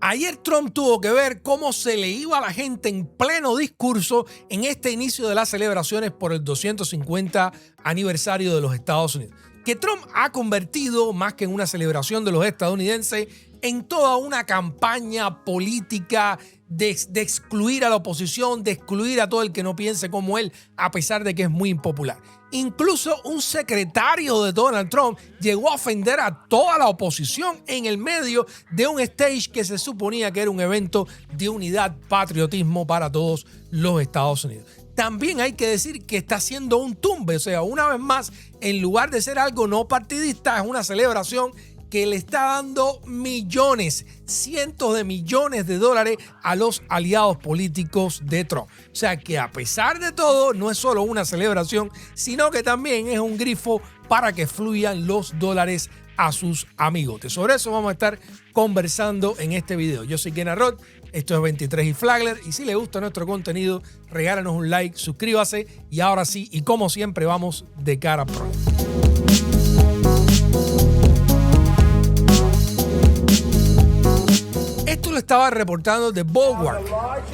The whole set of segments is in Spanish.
Ayer Trump tuvo que ver cómo se le iba a la gente en pleno discurso en este inicio de las celebraciones por el 250 aniversario de los Estados Unidos. Que Trump ha convertido, más que en una celebración de los estadounidenses, en toda una campaña política de excluir a la oposición, de excluir a todo el que no piense como él, a pesar de que es muy impopular. Incluso un secretario de Donald Trump llegó a ofender a toda la oposición en el medio de un stage que se suponía que era un evento de unidad, patriotismo para todos los Estados Unidos. También hay que decir que está haciendo un tumbe, o sea, una vez más, en lugar de ser algo no partidista, es una celebración que le está dando millones, cientos de millones de dólares a los aliados políticos de Trump. O sea que a pesar de todo, no es solo una celebración, sino que también es un grifo para que fluyan los dólares a sus amigotes. Sobre eso vamos a estar conversando en este video. Yo soy Ken Arroz, esto es 23 y Flagler, y si le gusta nuestro contenido, regálanos un like, suscríbase, y ahora sí, y como siempre, vamos de cara a pro. Esto lo estaba reportando The Bulwark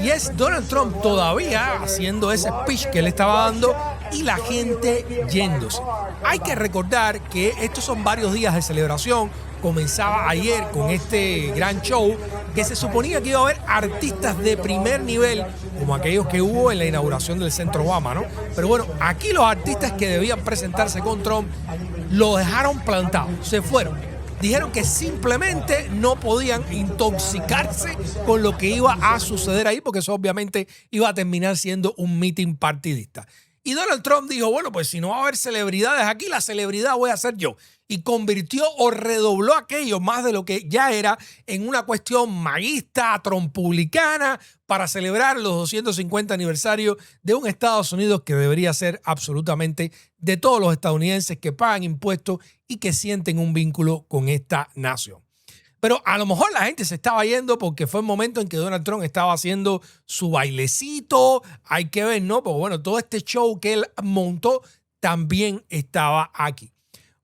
y es Donald Trump todavía haciendo ese speech que él estaba dando y la gente yéndose. Hay que recordar que estos son varios días de celebración. Comenzaba ayer con este gran show que se suponía que iba a haber artistas de primer nivel, como aquellos que hubo en la inauguración del Centro Obama, ¿no? Pero bueno, aquí los artistas que debían presentarse con Trump lo dejaron plantado, se fueron. Dijeron que simplemente no podían intoxicarse con lo que iba a suceder ahí, porque eso obviamente iba a terminar siendo un meeting partidista. Y Donald Trump dijo, bueno, pues si no va a haber celebridades aquí, la celebridad voy a ser yo. Y convirtió o redobló aquello más de lo que ya era en una cuestión maguista, trompulicana, para celebrar los 250 aniversarios de un Estados Unidos que debería ser absolutamente de todos los estadounidenses que pagan impuestos y que sienten un vínculo con esta nación. Pero a lo mejor la gente se estaba yendo porque fue el momento en que Donald Trump estaba haciendo su bailecito. Hay que ver, ¿no? Porque bueno, todo este show que él montó también estaba aquí.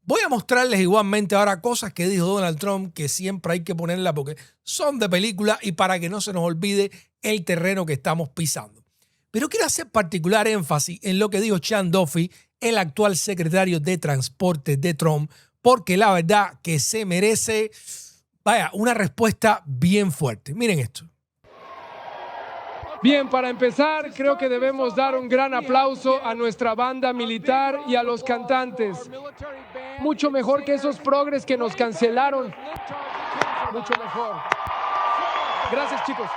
Voy a mostrarles igualmente ahora cosas que dijo Donald Trump que siempre hay que ponerlas porque son de película y para que no se nos olvide el terreno que estamos pisando. Pero quiero hacer particular énfasis en lo que dijo Sean Duffy, el actual secretario de Transporte de Trump, porque la verdad que se merece, una respuesta bien fuerte. Miren esto. Bien, para empezar, creo que debemos dar un gran aplauso a nuestra banda militar y a los cantantes. Mucho mejor que esos progres que nos cancelaron. Mucho mejor. Gracias, chicos.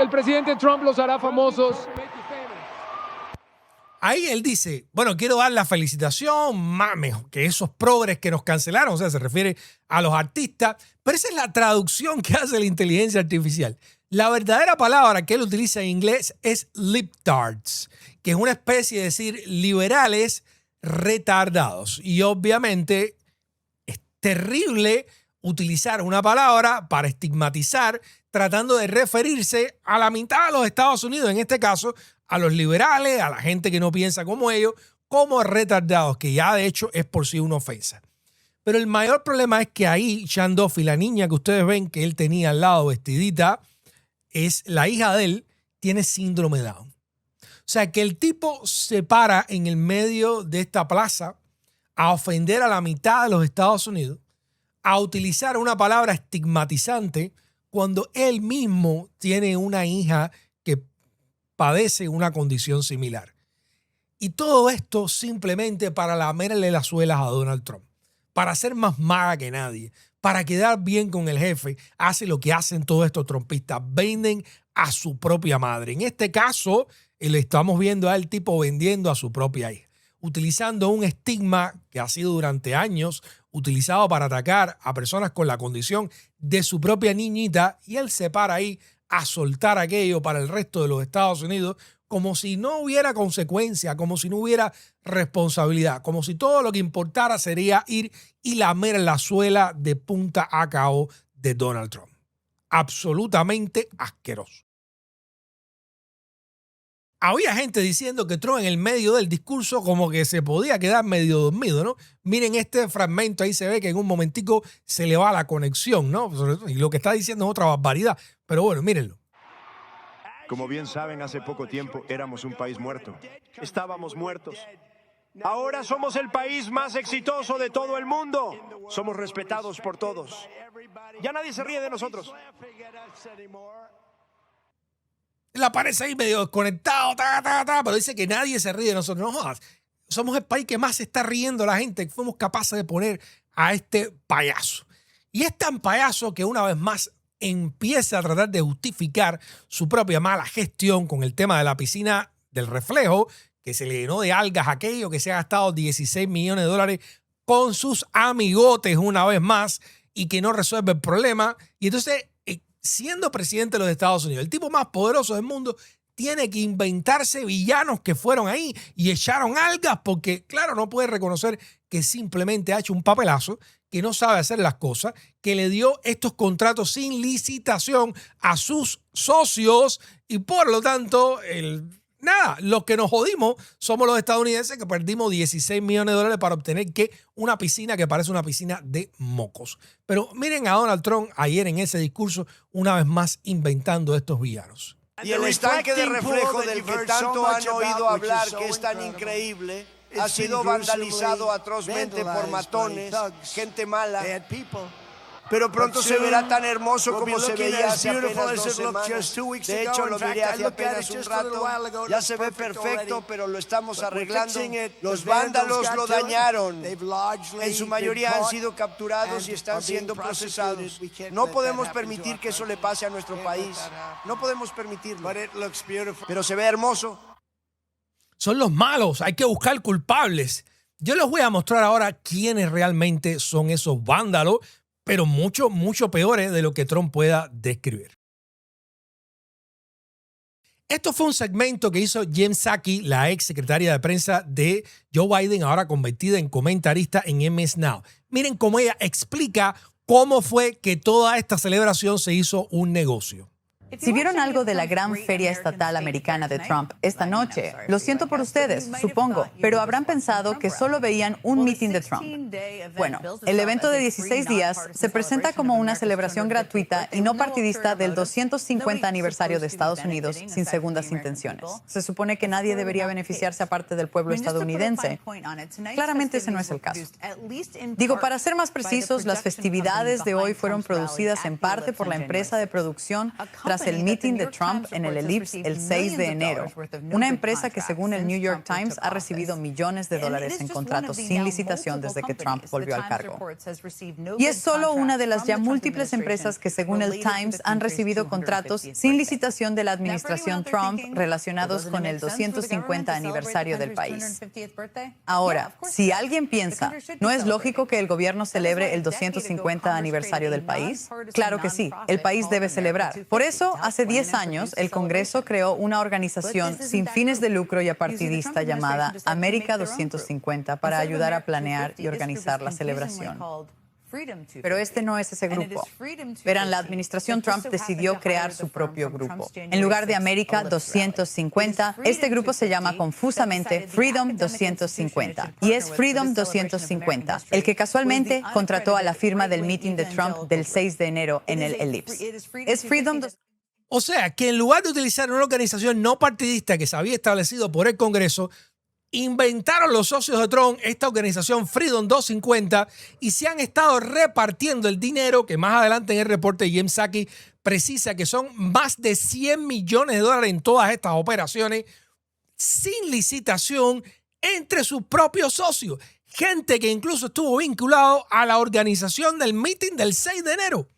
El presidente Trump los hará famosos. Ahí él dice, bueno, quiero dar la felicitación, mejor que esos progres que nos cancelaron, o sea, se refiere a los artistas, pero esa es la traducción que hace la inteligencia artificial. La verdadera palabra que él utiliza en inglés es libtards, que es una especie de decir liberales retardados. Y obviamente es terrible utilizar una palabra para estigmatizar, tratando de referirse a la mitad de los Estados Unidos, en este caso, a los liberales, a la gente que no piensa como ellos, como retardados, que ya de hecho es por sí una ofensa. Pero el mayor problema es que ahí Sean Duffy, la niña que ustedes ven que él tenía al lado vestidita, es la hija de él, tiene síndrome de Down. O sea que el tipo se para en el medio de esta plaza a ofender a la mitad de los Estados Unidos, a utilizar una palabra estigmatizante cuando él mismo tiene una hija que padece una condición similar. Y todo esto simplemente para lamerle las suelas a Donald Trump, para ser más maga que nadie, para quedar bien con el jefe. Hace lo que hacen todos estos trumpistas, venden a su propia madre. En este caso, le estamos viendo al tipo vendiendo a su propia hija, utilizando un estigma que ha sido durante años utilizado para atacar a personas con la condición de su propia niñita, y él se para ahí a soltar aquello para el resto de los Estados Unidos como si no hubiera consecuencia, como si no hubiera responsabilidad, como si todo lo que importara sería ir y lamer la suela de punta a cabo de Donald Trump. Absolutamente asqueroso. había gente diciendo que Trump en el medio del discurso como que se podía quedar medio dormido, ¿no? Miren este fragmento, ahí se ve que en un momentico se le va la conexión, ¿no? Y lo que está diciendo es otra barbaridad. Pero bueno, mírenlo. Como bien saben, hace poco tiempo éramos un país muerto. Estábamos muertos. Ahora somos el país más exitoso de todo el mundo. Somos respetados por todos. Ya nadie se ríe de nosotros. Él aparece ahí medio desconectado, pero dice que nadie se ríe de nosotros. No jodas. Somos el país que más se está riendo la gente. Fuimos capaces de poner a este payaso. Y es tan payaso que una vez más empieza a tratar de justificar su propia mala gestión con el tema de la piscina del reflejo, que se le llenó de algas aquello, que se ha gastado 16 millones de dólares con sus amigotes una vez más y que no resuelve el problema. Y entonces, siendo presidente de los Estados Unidos, el tipo más poderoso del mundo, tiene que inventarse villanos que fueron ahí y echaron algas porque, claro, no puede reconocer que simplemente ha hecho un papelazo, que no sabe hacer las cosas, que le dio estos contratos sin licitación a sus socios y por lo tanto, nada, los que nos jodimos somos los estadounidenses que perdimos 16 millones de dólares para obtener que una piscina que parece una piscina de mocos. Pero miren a Donald Trump ayer en ese discurso una vez más inventando estos villanos. Y el estanque de reflejo del que tanto han oído hablar, que es tan increíble, ha sido vandalizado atrozmente por matones, gente mala. Pero pronto se verá tan hermoso como se veía hace apenas 2 semanas. De hecho, lo miré hace apenas un rato. Ya se ve perfecto, pero lo estamos arreglando. Los vándalos lo dañaron. En su mayoría han sido capturados y están siendo procesados. No podemos permitir que eso le pase a nuestro país. No podemos permitirlo. Pero se ve hermoso. Son los malos, hay que buscar culpables. Yo les voy a mostrar ahora quiénes realmente son esos vándalos, pero mucho, mucho peores de lo que Trump pueda describir. Esto fue un segmento que hizo Jen Psaki, la ex secretaria de prensa de Joe Biden, ahora convertida en comentarista en MS Now. Miren cómo ella explica cómo fue que toda esta celebración se hizo un negocio. Si vieron algo de la gran feria estatal americana de Trump esta noche, lo siento por ustedes, supongo, pero habrán pensado que solo veían un meeting de Trump. Bueno, el evento de 16 días se presenta como una celebración gratuita y no partidista del 250 aniversario de Estados Unidos sin segundas intenciones. Se supone que nadie debería beneficiarse aparte del pueblo estadounidense. Claramente ese no es el caso. Digo, para ser más precisos, las festividades de hoy fueron producidas en parte por la empresa de producción tras el meeting de Trump en el Ellipse el 6 de enero, una empresa que según el New York Times ha recibido millones de dólares en contratos sin licitación desde que Trump volvió al cargo. Y es solo una de las ya múltiples empresas que según el Times han recibido contratos sin licitación de la administración Trump relacionados con el 250 aniversario del país. Ahora, si alguien piensa, ¿no es lógico que el gobierno celebre el 250 aniversario del país? Claro que sí, el país debe celebrar. Por eso, hace 10 años, el Congreso creó una organización sin fines de lucro y apartidista llamada América 250 para ayudar a planear y organizar la celebración. Pero este no es ese grupo. Verán, la administración Trump decidió crear su propio grupo. En lugar de América 250, este grupo se llama confusamente Freedom 250. Y es Freedom 250, el que casualmente contrató a la firma del meeting de Trump del 6 de enero en el Ellipse. Es Freedom. O sea, que en lugar de utilizar una organización no partidista que se había establecido por el Congreso, inventaron los socios de Trump esta organización Freedom 250 y se han estado repartiendo el dinero que más adelante en el reporte de Jen Psaki precisa que son más de 100 millones de dólares en todas estas operaciones sin licitación entre sus propios socios. Gente que incluso estuvo vinculado a la organización del meeting del 6 de enero.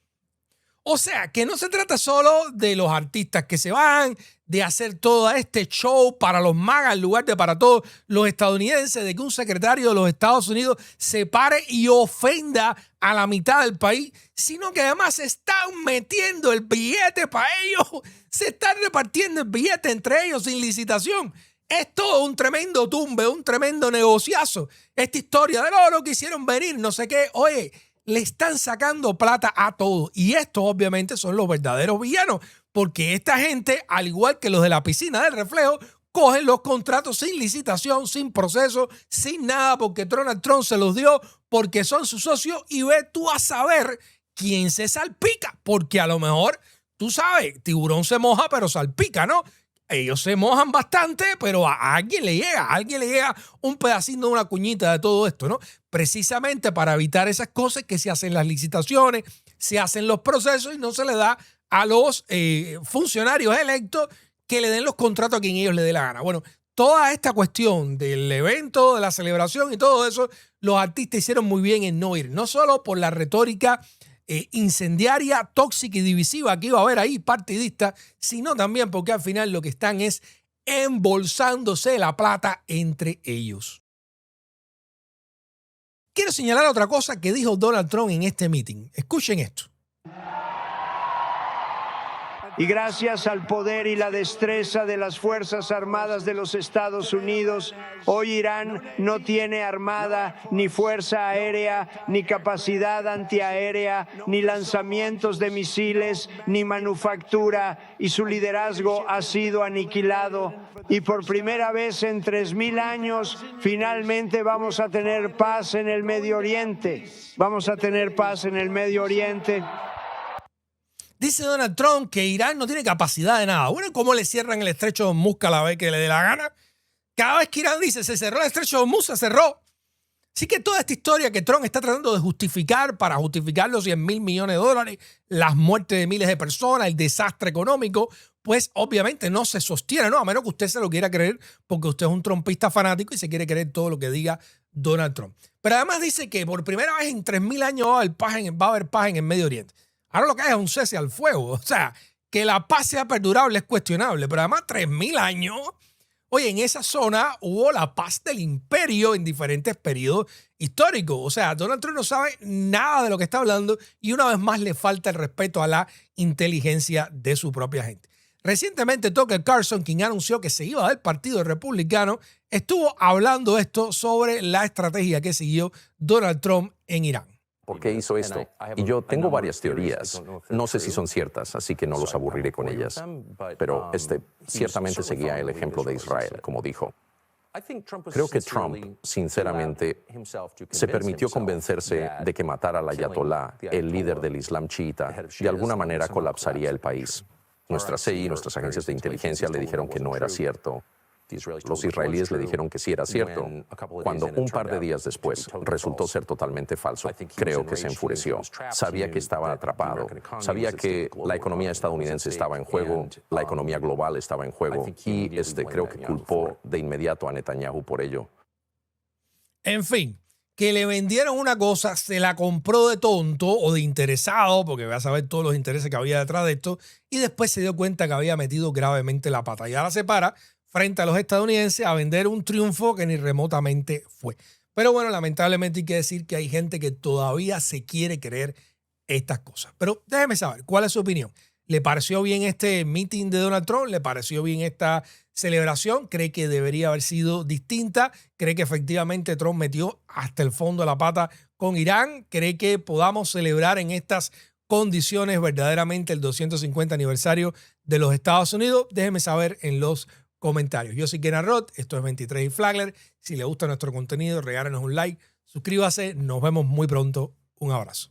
O sea, que no se trata solo de los artistas que se van, de hacer todo este show para los magas en lugar de para todos los estadounidenses, de que un secretario de los Estados Unidos se pare y ofenda a la mitad del país, sino que además se están metiendo el billete para ellos, se están repartiendo el billete entre ellos sin licitación. Es todo un tremendo tumbe, un tremendo negociazo. Esta historia de no quisieron venir, no sé qué. Oye, le están sacando plata a todo. Y estos obviamente son los verdaderos villanos. Porque esta gente, al igual que los de la piscina del reflejo, cogen los contratos sin licitación, sin proceso, sin nada, porque Donald Trump se los dio, porque son sus socios, y ve tú a saber quién se salpica, porque a lo mejor, tú sabes, tiburón se moja, pero salpica, ¿no? Ellos se mojan bastante, pero a alguien le llega un pedacito de una cuñita de todo esto, ¿no? Precisamente para evitar esas cosas que se hacen las licitaciones, se hacen los procesos y no se le da a los funcionarios electos que le den los contratos a quien ellos le dé la gana. Bueno, toda esta cuestión del evento, de la celebración y todo eso, los artistas hicieron muy bien en no ir, no solo por la retórica incendiaria, tóxica y divisiva que iba a haber ahí, partidista, sino también porque al final lo que están es embolsándose la plata entre ellos. Quiero señalar otra cosa que dijo Donald Trump en este meeting. Escuchen esto. Y gracias al poder y la destreza de las Fuerzas Armadas de los Estados Unidos, hoy Irán no tiene armada, ni fuerza aérea, ni capacidad antiaérea, ni lanzamientos de misiles, ni manufactura, y su liderazgo ha sido aniquilado. Y por primera vez en 3000 años, finalmente vamos a tener paz en el Medio Oriente. Vamos a tener paz en el Medio Oriente. Dice Donald Trump que Irán no tiene capacidad de nada. Bueno, ¿cómo le cierran el estrecho de Hormuz cada vez que le dé la gana? Cada vez que Irán dice se cerró el estrecho de Hormuz, se cerró. Así que toda esta historia que Trump está tratando de justificar para justificar los $100,000 millones, las muertes de miles de personas, el desastre económico, pues obviamente no se sostiene, ¿no? A menos que usted se lo quiera creer porque usted es un trumpista fanático y se quiere creer todo lo que diga Donald Trump. Pero además dice que por primera vez en 3000 años va a haber paz en el Medio Oriente. Ahora lo que hay es un cese al fuego. O sea, que la paz sea perdurable es cuestionable. Pero además 3000 años, oye, en esa zona hubo la paz del imperio en diferentes periodos históricos. O sea, Donald Trump no sabe nada de lo que está hablando y una vez más le falta el respeto a la inteligencia de su propia gente. Recientemente Tucker Carlson, quien anunció que se iba del Partido Republicano, estuvo hablando esto sobre la estrategia que siguió Donald Trump en Irán. ¿Por qué hizo esto? Y yo tengo varias teorías. No sé si son ciertas, así que no los aburriré con ellas. Pero ciertamente seguía el ejemplo de Israel, como dijo. Creo que Trump, sinceramente, se permitió convencerse de que matar al ayatolá, el líder del Islam chiita, de alguna manera colapsaría el país. Nuestra CIA y nuestras agencias de inteligencia le dijeron que no era cierto. Los israelíes le dijeron que sí era cierto. Cuando un par de días después resultó ser totalmente falso, creo que se enfureció. Sabía que estaba atrapado. Sabía que la economía estadounidense estaba en juego, la economía global estaba en juego y creo que culpó de inmediato a Netanyahu por ello. En fin, que le vendieron una cosa, se la compró de tonto o de interesado, porque va a saber todos los intereses que había detrás de esto, y después se dio cuenta que había metido gravemente la pata. Y ahora se para frente a los estadounidenses a vender un triunfo que ni remotamente fue. Pero bueno, lamentablemente hay que decir que hay gente que todavía se quiere creer estas cosas. Pero déjeme saber, ¿cuál es su opinión? ¿Le pareció bien este meeting de Donald Trump? ¿Le pareció bien esta celebración? ¿Cree que debería haber sido distinta? ¿Cree que efectivamente Trump metió hasta el fondo de la pata con Irán? ¿Cree que podamos celebrar en estas condiciones verdaderamente el 250 aniversario de los Estados Unidos? Déjeme saber en los comentarios. Yo soy Kenneth Roth, esto es 23 y Flagler. Si le gusta nuestro contenido, regálenos un like, suscríbase, nos vemos muy pronto. Un abrazo.